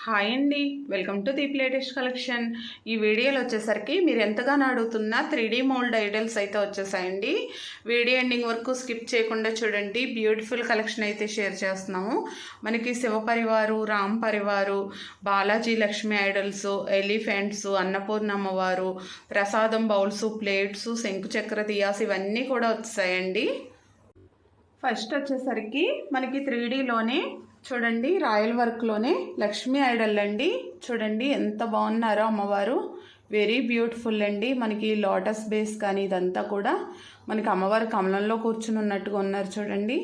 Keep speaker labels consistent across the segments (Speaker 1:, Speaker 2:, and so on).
Speaker 1: Hi అండి, welcome to Deep latest collection. ఈ వీడియోలో వచ్చేసరికి మీరు ఎంతగానో అడుగుతున్న 3D మోల్డ్ ఐడల్స్ అయితే వచ్చేసాయండి. వీడియో ఎండింగ్ వరకు స్కిప్ చేయకుండా చూడండి. బ్యూటిఫుల్ కలెక్షన్ అయితే షేర్ చేస్తున్నాము. మనకి శివపరివారు, రామ్ పరివారు, బాలాజీ లక్ష్మి ఐడల్స్, ఎలిఫెంట్స్, అన్నపూర్ణ అమ్మవారు, ప్రసాదం బౌల్స్, ప్లేట్స్, శంకు చక్ర దియాస్ ఇవన్నీ కూడా వచ్చాయండి. ఫస్ట్ వచ్చేసరికి మనకి 3Dలోనే చూడండి, రాయల్ వర్క్లోనే లక్ష్మీ ఐడల్ అండి. చూడండి ఎంత బాగున్నారో అమ్మవారు, వెరీ బ్యూటిఫుల్ అండి. మనకి లోటస్ బేస్ కానీ ఇదంతా కూడా మనకి అమ్మవారు కమలంలో కూర్చుని ఉన్నట్టుగా ఉన్నారు. చూడండి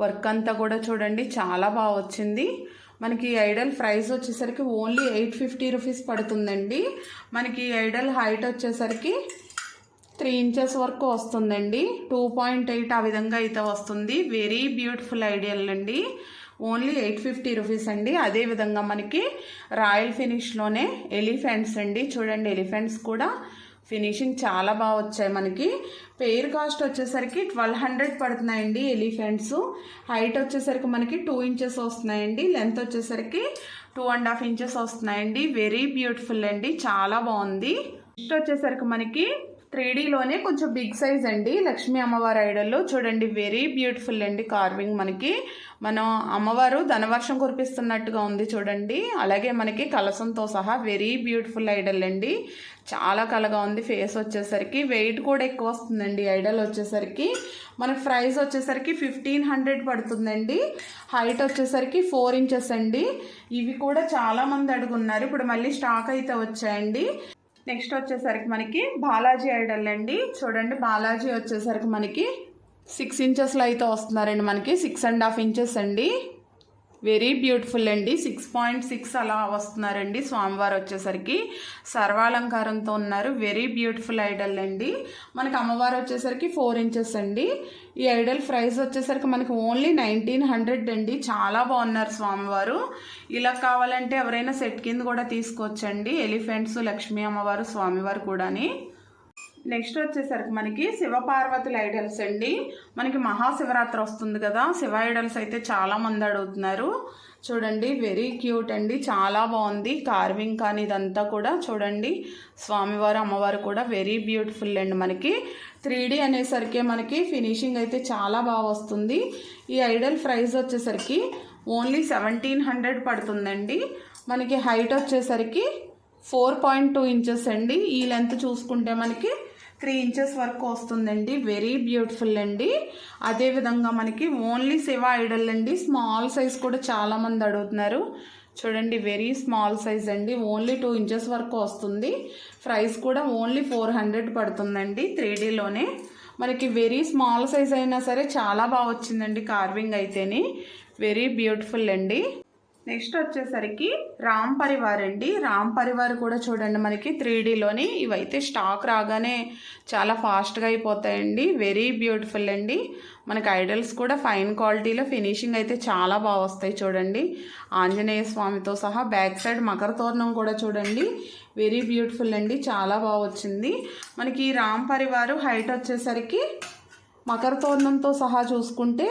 Speaker 1: వర్క్ అంతా కూడా చూడండి చాలా బాగా వచ్చింది. మనకి ఐడల్ ప్రైస్ వచ్చేసరికి ఓన్లీ 850 రూపీస్ పడుతుందండి. మనకి ఐడల్ హైట్ వచ్చేసరికి 3 ఇంచెస్ వరకు వస్తుందండి. 2.8 ఆ విధంగా అయితే వస్తుంది. వెరీ బ్యూటిఫుల్ ఐడియల్ అండి. ఓన్లీ 850 రూపీస్ అండి. అదేవిధంగా మనకి రాయల్ ఫినిష్లోనే ఎలిఫెంట్స్ అండి. చూడండి ఎలిఫెంట్స్ కూడా ఫినిషింగ్ చాలా బాగా వచ్చాయి. మనకి పెయిర్ కాస్ట్ వచ్చేసరికి 1200 పడుతున్నాయండి. ఎలిఫెంట్స్ హైట్ వచ్చేసరికి మనకి 2 ఇంచెస్ వస్తున్నాయండి. లెంత్ వచ్చేసరికి 2.5 ఇంచెస్ వస్తున్నాయండి. వెరీ బ్యూటిఫుల్ అండి, చాలా బాగుంది. నెక్స్ట్ వచ్చేసరికి మనకి 3Dలోనే కొంచెం బిగ్ సైజ్ అండి. లక్ష్మీ అమ్మవారి ఐడల్ చూడండి, వెరీ బ్యూటిఫుల్ అండి. కార్వింగ్ మనకి మనం అమ్మవారు ధనవర్షం కురిపిస్తున్నట్టుగా ఉంది చూడండి. అలాగే మనకి కలసంతో సహా వెరీ బ్యూటిఫుల్ ఐడల్ అండి. చాలా కలగా ఉంది. ఫేస్ వచ్చేసరికి వెయిట్ కూడా ఎక్కువ వస్తుందండి. ఐడల్ వచ్చేసరికి మనకి ప్రైస్ వచ్చేసరికి 1500 పడుతుందండి. హైట్ వచ్చేసరికి 4 ఇంచెస్ అండి. ఇవి కూడా చాలామంది అడుగున్నారు. ఇప్పుడు మళ్ళీ స్టాక్ అయితే వచ్చాయండి. నెక్స్ట్ వచ్చేసరికి మనకి బాలాజీ ఐడల్ అండి. చూడండి బాలాజీ వచ్చేసరికి మనకి 6 ఇంచెస్లో అయితే వస్తున్నారండి. మనకి 6.5 ఇంచెస్ అండి. వెరీ బ్యూటిఫుల్ అండి. 6.6 అలా వస్తున్నారండి. స్వామివారు వచ్చేసరికి సర్వాలంకారంతో ఉన్నారు. వెరీ బ్యూటిఫుల్ ఐడల్ అండి. మనకి అమ్మవారు వచ్చేసరికి 4 ఇంచెస్ అండి. ఈ ఐడల్ ప్రైస్ వచ్చేసరికి మనకి ఓన్లీ 1900 అండి. చాలా బాగున్నారు స్వామివారు. ఇలా కావాలంటే ఎవరైనా సెట్ కింద కూడా తీసుకోవచ్చండి. ఎలిఫెంట్స్, లక్ష్మీ అమ్మవారు, స్వామివారు కూడాని. నెక్స్ట్ వచ్చేసరికి మనకి శివపార్వతుల ఐడల్స్ అండి. మనకి మహాశివరాత్రి వస్తుంది కదా, శివ ఐడల్స్ అయితే చాలా మంది అడుగుతున్నారు. చూడండి వెరీ క్యూట్ అండి, చాలా బాగుంది. కార్వింగ్ కానీ ఇదంతా కూడా చూడండి. స్వామివారు అమ్మవారు కూడా వెరీ బ్యూటిఫుల్ అండి. మనకి 3D అనేసరికి మనకి ఫినిషింగ్ అయితే చాలా బాగా వస్తుంది. ఈ ఐడల్ ప్రైస్ వచ్చేసరికి ఓన్లీ 1700 పడుతుందండి. మనకి హైట్ వచ్చేసరికి 4.2 ఇంచెస్ అండి. ఈ లెంత్ చూసుకుంటే మనకి 3 ఇంచెస్ వరకు వస్తుందండి. వెరీ బ్యూటిఫుల్ అండి. అదేవిధంగా మనకి ఓన్లీ శివ ఐడల్ అండి. స్మాల్ సైజ్ కూడా చాలామంది అడుగుతున్నారు. చూడండి వెరీ స్మాల్ సైజ్ అండి. ఓన్లీ 2 ఇంచెస్ వరకు వస్తుంది. ప్రైస్ కూడా ఓన్లీ 400 పడుతుందండి. 3Dలోనే మనకి వెరీ స్మాల్ సైజ్ అయినా సరే చాలా బాగా వచ్చిందండి. కార్వింగ్ అయితేని వెరీ బ్యూటిఫుల్ అండి. నెక్స్ట్ వచ్చేసరికి రామ్ పరివార్ అండి. రామ్ పరివార్ కూడా చూడండి మనకి 3Dలోని ఇవైతే స్టాక్ రాగానే చాలా ఫాస్ట్గా అయిపోతాయండి. వెరీ బ్యూటిఫుల్ అండి. మనకి ఐడల్స్ కూడా ఫైన్ క్వాలిటీలో ఫినిషింగ్ అయితే చాలా బాగా వస్తాయి. చూడండి ఆంజనేయ స్వామితో సహా బ్యాక్ సైడ్ మకర తోరణం కూడా చూడండి వెరీ బ్యూటిఫుల్ అండి, చాలా బాగా వచ్చింది. మనకి రామ్ పరివారు హైట్ వచ్చేసరికి మకర తోరణంతో సహా చూసుకుంటే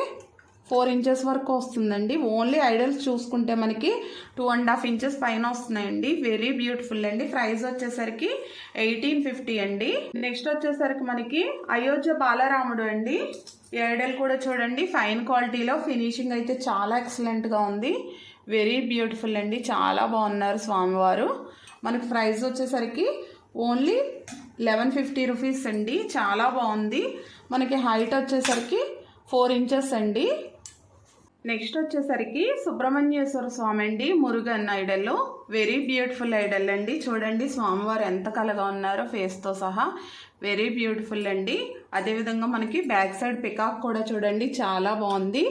Speaker 1: 4 ఇంచెస్ వరకు వస్తుందండి. ఓన్లీ ఐడల్స్ చూసుకుంటే మనకి 2.5 ఇంచెస్ పైన వస్తున్నాయండి. వెరీ బ్యూటిఫుల్ అండి. ప్రైస్ వచ్చేసరికి 1850 అండి. నెక్స్ట్ వచ్చేసరికి మనకి అయోధ్య బాలరాముడు అండి. ఈ ఐడల్ కూడా చూడండి ఫైన్ క్వాలిటీలో ఫినిషింగ్ అయితే చాలా ఎక్సలెంట్గా ఉంది. వెరీ బ్యూటిఫుల్ అండి, చాలా బాగున్నారు స్వామివారు. మనకి ప్రైస్ వచ్చేసరికి ఓన్లీ 1150 రూపీస్ అండి. చాలా బాగుంది. మనకి హైట్ వచ్చేసరికి 4 ఇంచెస్ అండి. నెక్స్ట్ వచ్చేసరికి సుబ్రహ్మణ్యేశ్వర స్వామి అండి. Murugan Idol very beautiful Idol అండి. చూడండి స్వామివారు ఎంత కలగా ఉన్నారో ఫేస్తో సహా వెరీ బ్యూటిఫుల్ అండి. అదేవిధంగా మనకి బ్యాక్ సైడ్ పికాక్ కూడా చూడండి చాలా బాగుంది.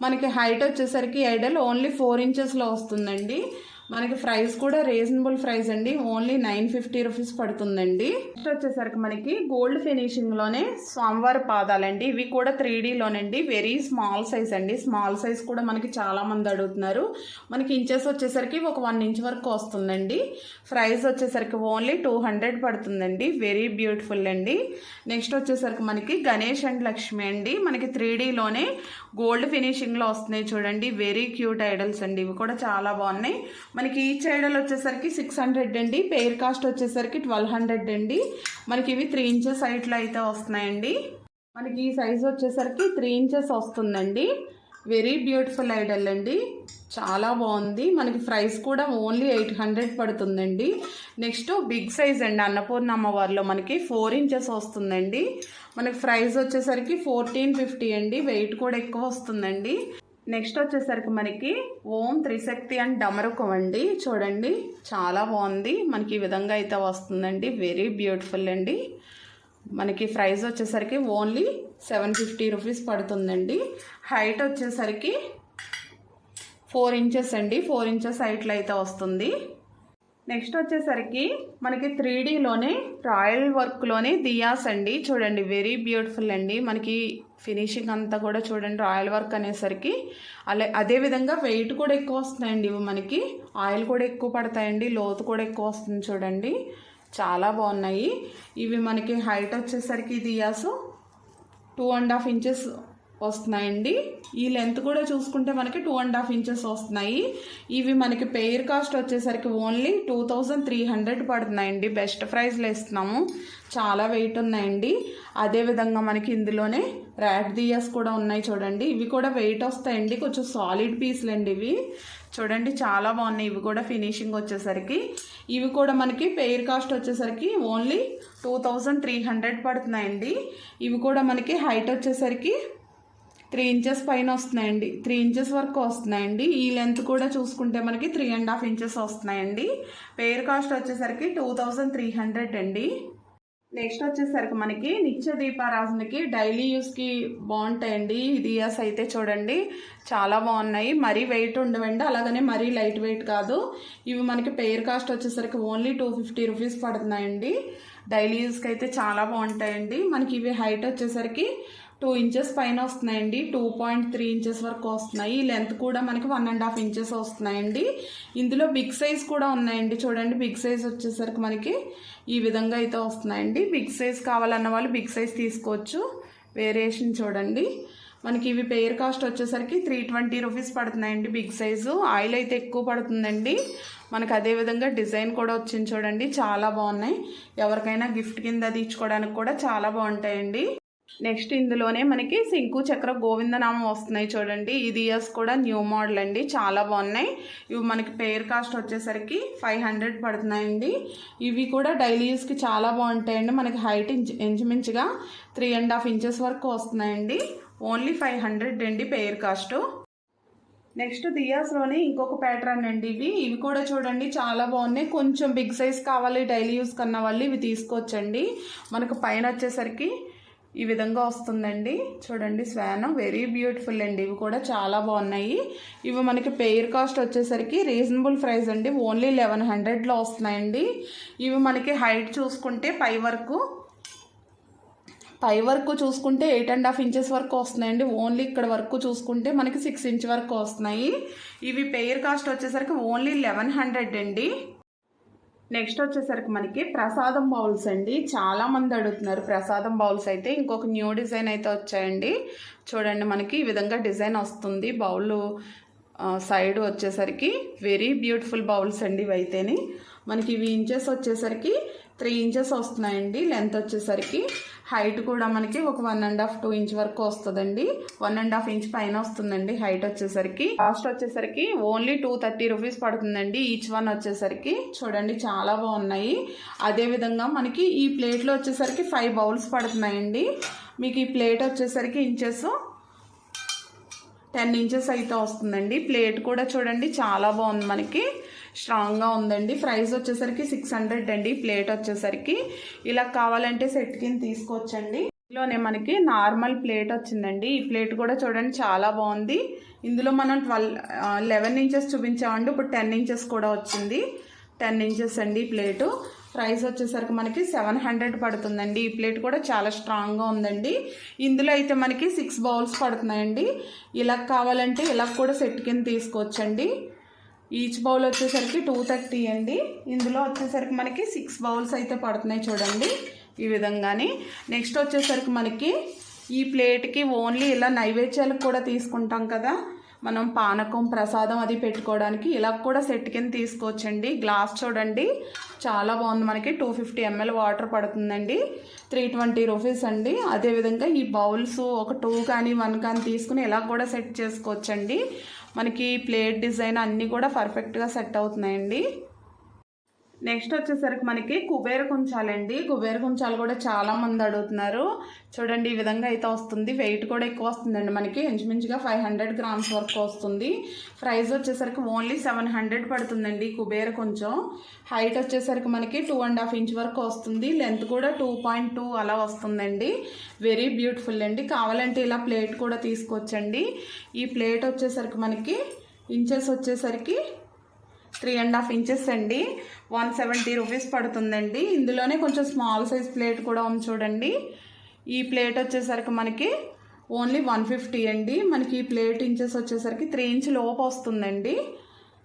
Speaker 1: మనకి హైట్ వచ్చేసరికి ఐడల్ ఓన్లీ 4 ఇంచెస్లో వస్తుందండి. మనకి ప్రైస్ కూడా రీజనబుల్ ప్రైస్ అండి. ఓన్లీ 950 రూపీస్ పడుతుందండి. నెక్స్ట్ వచ్చేసరికి మనకి గోల్డ్ ఫినిషింగ్లోనే స్వామివారి పాదాలండి. ఇవి కూడా 3Dలోనండి. వెరీ స్మాల్ సైజ్ అండి. స్మాల్ సైజ్ కూడా మనకి చాలా మంది అడుగుతున్నారు. మనకి ఇంచెస్ వచ్చేసరికి ఒక 1 ఇంచ్ వరకు వస్తుందండి. ప్రైస్ వచ్చేసరికి ఓన్లీ 200 పడుతుందండి. వెరీ బ్యూటిఫుల్ అండి. నెక్స్ట్ వచ్చేసరికి మనకి గణేష్ అండ్ లక్ష్మి అండి. మనకి 3Dలోనే గోల్డ్ ఫినిషింగ్లో వస్తున్నాయి చూడండి. వెరీ క్యూట్ ఐడల్స్ అండి. ఇవి కూడా చాలా బాగున్నాయి. మనకి ఈచ్ ఐడల్ వచ్చేసరికి 600 అండి. పెయిర్ కాస్ట్ వచ్చేసరికి 1200 అండి. మనకి ఇవి 3 ఇంచెస్ హైట్లో అయితే వస్తున్నాయండి. మనకి ఈ సైజు వచ్చేసరికి 3 ఇంచెస్ వస్తుందండి. వెరీ బ్యూటిఫుల్ ఐడల్ అండి, చాలా బాగుంది. మనకి ప్రైస్ కూడా ఓన్లీ 800 పడుతుందండి. నెక్స్ట్ బిగ్ సైజ్ అండి, అన్నపూర్ణ అమ్మవారిలో మనకి 4 ఇంచెస్ వస్తుందండి. మనకి ప్రైస్ వచ్చేసరికి 1450 అండి. వెయిట్ కూడా ఎక్కువ వస్తుందండి. నెక్స్ట్ వచ్చేసరికి మనకి ఓం త్రిశక్తి అండ్ డమరుకం అండి. చూడండి చాలా బాగుంది. మనకి ఈ విధంగా అయితే వస్తుందండి. వెరీ బ్యూటిఫుల్ అండి. మనకి ప్రైస్ వచ్చేసరికి ఓన్లీ 750 రూపీస్ పడుతుందండి. హైట్ వచ్చేసరికి 4 ఇంచెస్ అండి. 4 ఇంచెస్ హైట్లో అయితే వస్తుంది. నెక్స్ట్ వచ్చేసరికి మనకి 3Dలోనే రాయల్ వర్క్లోనే దియాస్ అండి. చూడండి వెరీ బ్యూటిఫుల్ అండి. మనకి ఫినిషింగ్ అంతా కూడా చూడండి రాయల్ వర్క్ అనేసరికి అదేవిధంగా వెయిట్ కూడా ఎక్కువ వస్తున్నాయండి. ఇవి మనకి ఆయిల్ కూడా ఎక్కువ పడతాయండి, లోతు కూడా ఎక్కువ వస్తుంది. చూడండి చాలా బాగున్నాయి. ఇవి మనకి హైట్ వచ్చేసరికి దియాస్ 2.5 ఇంచెస్ వస్తున్నాయండి. ఈ లెంత్ కూడా చూసుకుంటే మనకి 2.5 ఇంచెస్ వస్తున్నాయి. ఇవి మనకి పెయిర్ కాస్ట్ వచ్చేసరికి ఓన్లీ 2300 పడుతున్నాయండి. బెస్ట్ ప్రైస్లో ఇస్తున్నాము. చాలా వెయిట్ ఉన్నాయండి. అదేవిధంగా మనకి ఇందులోనే ర్యాట్ దియాస్ కూడా ఉన్నాయి. చూడండి ఇవి కూడా వెయిట్ వస్తాయండి. కొంచెం సాలిడ్ పీస్లు అండి ఇవి. చూడండి చాలా బాగున్నాయి. ఇవి కూడా ఫినిషింగ్ వచ్చేసరికి ఇవి కూడా మనకి పెయిర్ కాస్ట్ వచ్చేసరికి ఓన్లీ 2300 పడుతున్నాయండి. ఇవి కూడా మనకి హైట్ వచ్చేసరికి 3 ఇంచెస్ పైన వస్తున్నాయండి. 3 ఇంచెస్ వరకు వస్తున్నాయండి. ఈ లెంత్ కూడా చూసుకుంటే మనకి 3.5 ఇంచెస్ వస్తున్నాయండి. పెయిర్ కాస్ట్ వచ్చేసరికి 2300 అండి. నెక్స్ట్ వచ్చేసరికి మనకి నిత్య దీపారాధనకి డైలీ యూస్కి బాగుంటాయండి. దియాస్ అయితే చూడండి చాలా బాగున్నాయి. మరీ వెయిట్ ఉండవండి, అలాగనే మరీ లైట్ వెయిట్ కాదు. ఇవి మనకి పెయిర్ కాస్ట్ వచ్చేసరికి ఓన్లీ 250 రూపీస్ పడుతున్నాయండి. డైలీ యూస్కి అయితే చాలా బాగుంటాయండి. మనకి ఇవి హైట్ వచ్చేసరికి 2 ఇంచెస్ పైన వస్తున్నాయండి. 2.3 ఇంచెస్ వరకు వస్తున్నాయి. లెంత్ కూడా మనకి 1.5 ఇంచెస్ వస్తున్నాయండి. ఇందులో బిగ్ సైజ్ కూడా ఉన్నాయండి. చూడండి బిగ్ సైజ్ వచ్చేసరికి మనకి ఈ విధంగా అయితే వస్తున్నాయండి. బిగ్ సైజ్ కావాలన్న వాళ్ళు బిగ్ సైజ్ తీసుకోవచ్చు. వేరియేషన్ చూడండి. మనకి ఇవి పెయిర్ కాస్ట్ వచ్చేసరికి 320 రూపీస్ పడుతున్నాయండి. బిగ్ సైజు ఆయిల్ అయితే ఎక్కువ పడుతుందండి. మనకు అదేవిధంగా డిజైన్ కూడా వచ్చింది. చూడండి చాలా బాగున్నాయి. ఎవరికైనా గిఫ్ట్ కింద తీసుకోవడానికి కూడా చాలా బాగుంటాయండి. నెక్స్ట్ ఇందులోనే మనకి శంకు చక్ర గోవిందనామం వస్తున్నాయి. చూడండి ఈ దియాస్ కూడా న్యూ మోడల్ అండి, చాలా బాగున్నాయి. ఇవి మనకి పెయిర్ కాస్ట్ వచ్చేసరికి 500 పడుతున్నాయండి. ఇవి కూడా డైలీ యూస్కి చాలా బాగుంటాయండి. మనకి హైట్ ఇంచుమించుగా 3.5 ఇంచెస్ వరకు వస్తున్నాయండి. ఓన్లీ 500 అండి పెయిర్ కాస్ట్. నెక్స్ట్ దియాస్లోనే ఇంకొక ప్యాటర్న్ అండి. ఇవి కూడా చూడండి చాలా బాగున్నాయి. కొంచెం బిగ్ సైజ్ కావాలి డైలీ యూస్ కన్నా వాళ్ళు ఇవి తీసుకోవచ్చండి. మనకు పైన వచ్చేసరికి ఈ విధంగా వస్తుందండి. చూడండి స్వాన్ వెరీ బ్యూటిఫుల్ అండి. ఇవి కూడా చాలా బాగున్నాయి. ఇవి మనకి పెయిర్ కాస్ట్ వచ్చేసరికి రీజనబుల్ ప్రైస్ అండి. ఓన్లీ 1100లో వస్తున్నాయండి. ఇవి మనకి హైట్ చూసుకుంటే పై వరకు చూసుకుంటే 8.5 ఇంచెస్ వరకు వస్తున్నాయండి. ఓన్లీ ఇక్కడ వరకు చూసుకుంటే మనకి 6 ఇంచ్ వరకు వస్తున్నాయి. ఇవి పెయిర్ కాస్ట్ వచ్చేసరికి ఓన్లీ 1100 అండి. నెక్స్ట్ వచ్చేసరికి మనకి ప్రసాదం బౌల్స్ అండి. చాలామంది అడుగుతున్నారు ప్రసాదం బౌల్స్ అయితే. ఇంకొక న్యూ డిజైన్ అయితే వచ్చాయండి. చూడండి మనకి ఈ విధంగా డిజైన్ వస్తుంది. బౌల్ సైడ్ వచ్చేసరికి వెరీ బ్యూటిఫుల్ బౌల్స్ అండి. ఇవి అయితేనే మనకి ఇవి ఇంచెస్ వచ్చేసరికి 3 ఇంచెస్ వస్తున్నాయండి. లెంత్ వచ్చేసరికి హైట్ కూడా మనకి ఒక 1.5-2 ఇంచ్ వరకు వస్తుందండి. 1.5 ఇంచ్ పైన వస్తుందండి హైట్ వచ్చేసరికి. కాస్ట్ వచ్చేసరికి ఓన్లీ 230 రూపీస్ పడుతుందండి ఈచ్ వన్ వచ్చేసరికి. చూడండి చాలా బాగున్నాయి. అదేవిధంగా మనకి ఈ ప్లేట్లో వచ్చేసరికి 5 బౌల్స్ పడుతున్నాయండి. మీకు ఈ ప్లేట్ వచ్చేసరికి ఇంచెస్ 10 ఇంచెస్ అయితే వస్తుందండి. ప్లేట్ కూడా చూడండి చాలా బాగుంది, మనకి స్ట్రాంగ్గా ఉందండి. ప్రైస్ వచ్చేసరికి 600 అండి. ప్లేట్ వచ్చేసరికి ఇలా కావాలంటే సెట్ కింద తీసుకోవచ్చండి. ఇందులోనే మనకి నార్మల్ ప్లేట్ వచ్చిందండి. ఈ ప్లేట్ కూడా చూడండి చాలా బాగుంది. ఇందులో మనం 11 ఇంచెస్ చూపించామండి. ఇప్పుడు 10 ఇంచెస్ కూడా వచ్చింది. 10 ఇంచెస్ అండి ప్లేటు. ప్రైస్ వచ్చేసరికి మనకి 700 పడుతుందండి. ఈ ప్లేట్ కూడా చాలా స్ట్రాంగ్గా ఉందండి. ఇందులో అయితే మనకి 6 బౌల్స్ పడుతున్నాయండి. ఇలా కావాలంటే ఇలా కూడా సెట్ కింద తీసుకోవచ్చండి. ఈచ్ బౌల్ వచ్చేసరికి 230 అండి. ఇందులో వచ్చేసరికి మనకి 6 బౌల్స్ అయితే పడుతున్నాయి చూడండి ఈ విధంగానే. నెక్స్ట్ వచ్చేసరికి మనకి ఈ ప్లేట్కి ఓన్లీ ఇలా నైవేద్యాలకు కూడా తీసుకుంటాం కదా, మనం పానకం ప్రసాదం అది పెట్టుకోవడానికి ఇలా కూడా సెట్ కింద తీసుకోవచ్చండి. గ్లాస్ చూడండి చాలా బాగుంది. మనకి 250 ml వాటర్ పడుతుందండి. 320 రూపీస్ అండి. అదేవిధంగా ఈ బౌల్స్ ఒక 2 కానీ 1 కానీ తీసుకుని ఇలా కూడా సెట్ చేసుకోవచ్చండి. మనకి ప్లేట్ డిజైన్ అన్నీ కూడా పర్ఫెక్ట్గా సెట్ అవుతున్నాయండి. నెక్స్ట్ వచ్చేసరికి మనకి కుబేర కుంచాలండి. కుబేర కుంచాలు కూడా చాలామంది అడుగుతున్నారు. చూడండి ఈ విధంగా అయితే వస్తుంది. వెయిట్ కూడా ఎక్కువ వస్తుందండి. మనకి ఇంచుమించుగా 500 గ్రామ్స్ వరకు వస్తుంది. ప్రైస్ వచ్చేసరికి ఓన్లీ 700 పడుతుందండి. కుబేర కొంచెం హైట్ వచ్చేసరికి మనకి 2.5 ఇంచ్ వరకు వస్తుంది. లెంత్ కూడా 2.2 అలా వస్తుందండి. వెరీ బ్యూటిఫుల్ అండి. కావాలంటే ఇలా ప్లేట్ కూడా తీసుకోవచ్చండి. ఈ ప్లేట్ వచ్చేసరికి మనకి ఇంచెస్ వచ్చేసరికి 3.5 ఇంచెస్ అండి. 170 రూపీస్ పడుతుందండి. ఇందులోనే కొంచెం స్మాల్ సైజ్ ప్లేట్ కూడా ఉంది చూడండి. ఈ ప్లేట్ వచ్చేసరికి మనకి ఓన్లీ 150 అండి. మనకి ఈ ప్లేట్ ఇంచెస్ వచ్చేసరికి 3 ఇంచ్ లోపు వస్తుందండి.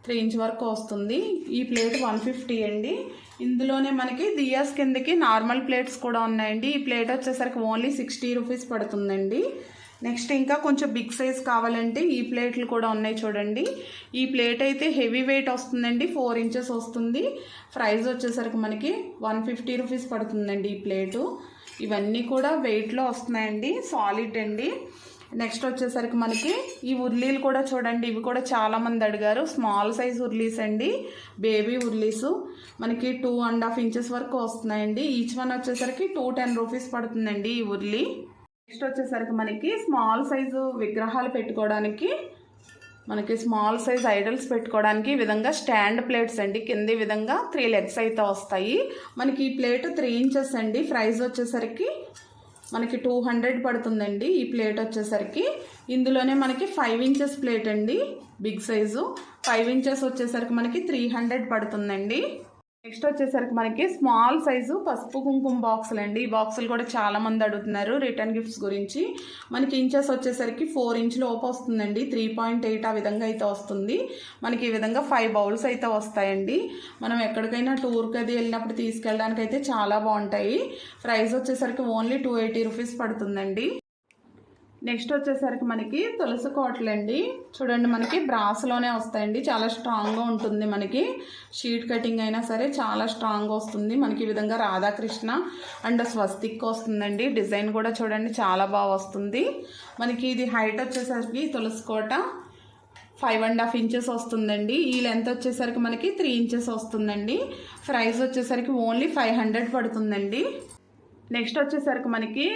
Speaker 1: 3 ఇంచ్ వరకు వస్తుంది. ఈ ప్లేట్ 150 అండి. ఇందులోనే మనకి దియాస్ కిందకి నార్మల్ ప్లేట్స్ కూడా ఉన్నాయండి. ఈ ప్లేట్ వచ్చేసరికి ఓన్లీ 60 రూపీస్ పడుతుందండి. నెక్స్ట్ ఇంకా కొంచెం బిగ్ సైజ్ కావాలంటే ఈ ప్లేట్లు కూడా ఉన్నాయి చూడండి. ఈ ప్లేట్ అయితే హెవీ వెయిట్ వస్తుందండి. 4 ఇంచెస్ వస్తుంది. ప్రైస్ వచ్చేసరికి మనకి 150 రూపీస్ పడుతుందండి ఈ ప్లేటు. ఇవన్నీ కూడా వెయిట్లో వస్తున్నాయండి. సాలిడ్ అండి. నెక్స్ట్ వచ్చేసరికి మనకి ఈ ఉర్లీలు కూడా చూడండి. ఇవి కూడా చాలామంది అడిగారు. స్మాల్ సైజ్ ఉర్లీస్ అండి. బేబీ ఉర్లీసు మనకి 2.5 ఇంచెస్ వరకు వస్తున్నాయండి. ఈచ్ వన్ వచ్చేసరికి 210 రూపీస్ పడుతుందండి ఈ ఉర్లీ. నెక్స్ట్ వచ్చేసరికి మనకి స్మాల్ సైజు విగ్రహాలు పెట్టుకోవడానికి, మనకి స్మాల్ సైజ్ ఐడల్స్ పెట్టుకోవడానికి ఈ విధంగా స్టాండ్ ప్లేట్స్ అండి. కింద ఈ విధంగా 3 లెగ్స్ అయితే వస్తాయి. మనకి ఈ ప్లేట్ 3 ఇంచెస్ అండి. ప్రైస్ వచ్చేసరికి మనకి 200 పడుతుందండి ఈ ప్లేట్ వచ్చేసరికి. ఇందులోనే మనకి 5 ఇంచెస్ ప్లేట్ అండి. బిగ్ సైజు 5 ఇంచెస్ వచ్చేసరికి మనకి 300 పడుతుందండి. నెక్స్ట్ వచ్చేసరికి మనకి స్మాల్ సైజు పసుపు కుంకుమ బాక్సులు అండి. ఈ బాక్సులు కూడా చాలామంది అడుగుతున్నారు రిటర్న్ గిఫ్ట్స్ గురించి. మనకి ఇంచెస్ వచ్చేసరికి 4 ఇంచ్ లోపు వస్తుందండి. 3.8 ఆ విధంగా అయితే వస్తుంది. మనకి ఈ విధంగా 5 బౌల్స్ అయితే వస్తాయండి. మనం ఎక్కడికైనా టూర్కి అది వెళ్ళినప్పుడు తీసుకెళ్ళడానికి అయితే చాలా బాగుంటాయి. ప్రైస్ వచ్చేసరికి ఓన్లీ 280 రూపీస్ పడుతుందండి. నెక్స్ట్ వచ్చేసరికి మనకి తులసి కోటలు అండి. చూడండి మనకి బ్రాస్లోనే వస్తాయండి. చాలా స్ట్రాంగ్గా ఉంటుంది. మనకి షీట్ కటింగ్ అయినా సరే చాలా స్ట్రాంగ్గా వస్తుంది. మనకి ఈ విధంగా రాధాకృష్ణ అండ్ స్వస్తిక్ వస్తుందండి. డిజైన్ కూడా చూడండి చాలా బాగా వస్తుంది. మనకి ఇది హైట్ వచ్చేసరికి తులసి కోట 5.5 ఇంచెస్ వస్తుందండి. ఈ లెంత్ వచ్చేసరికి మనకి 3 ఇంచెస్ వస్తుందండి. ప్రైస్ వచ్చేసరికి ఓన్లీ 500 పడుతుందండి. నెక్స్ట్ వచ్చేసరికి మనకి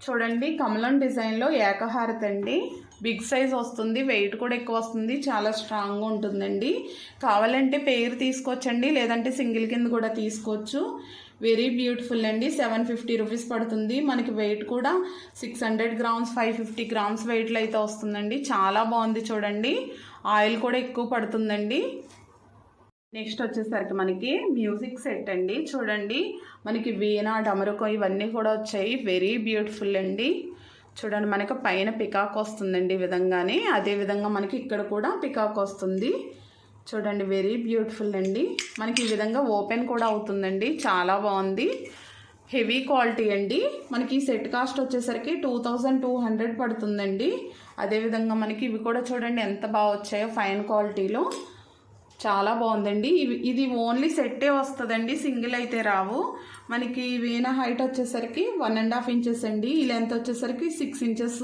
Speaker 1: చూడండి కమలం డిజైన్లో ఏకహారతి అండి. బిగ్ సైజ్ వస్తుంది. వెయిట్ కూడా ఎక్కువ వస్తుంది. చాలా స్ట్రాంగ్గా ఉంటుందండి. కావాలంటే పెయిర్ తీసుకోవచ్చండి, లేదంటే సింగిల్ కింద కూడా తీసుకోవచ్చు. వెరీ బ్యూటిఫుల్ అండి. 750 రూపీస్ పడుతుంది. మనకి వెయిట్ కూడా 600 గ్రామ్స్ 550 గ్రామ్స్ వెయిట్లో అయితే వస్తుందండి. చాలా బాగుంది చూడండి. ఆయిల్ కూడా ఎక్కువ పడుతుందండి. నెక్స్ట్ వచ్చేసరికి మనకి మ్యూజిక్ సెట్ అండి. చూడండి మనకి వీణ డమరుకం ఇవన్నీ కూడా వచ్చాయి. వెరీ బ్యూటిఫుల్ అండి. చూడండి మనకి పైన పికాక్ వస్తుందండి ఈ విధంగానే. అదేవిధంగా మనకి ఇక్కడ కూడా పికాక్ వస్తుంది. చూడండి వెరీ బ్యూటిఫుల్ అండి. మనకి ఈ విధంగా ఓపెన్ కూడా అవుతుందండి. చాలా బాగుంది. హెవీ క్వాలిటీ అండి. మనకి సెట్ కాస్ట్ వచ్చేసరికి 2200 పడుతుందండి. అదేవిధంగా మనకి ఇవి కూడా చూడండి ఎంత బాగా వచ్చాయో ఫైన్ క్వాలిటీలో. చాలా బాగుందండి. ఇది ఓన్లీ సెట్టే వస్తుందండి. సింగిల్ అయితే రావు. మనకి వీణ హైట్ వచ్చేసరికి 1.5 ఇంచెస్ అండి. ఈ లెంత్ వచ్చేసరికి 6 ఇంచెస్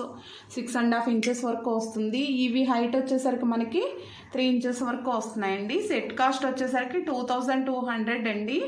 Speaker 1: 6.5 ఇంచెస్ వరకు వస్తుంది. ఇవి హైట్ వచ్చేసరికి మనకి 3 ఇంచెస్ వరకు వస్తున్నాయండి. సెట్ కాస్ట్ వచ్చేసరికి 2200 అండి.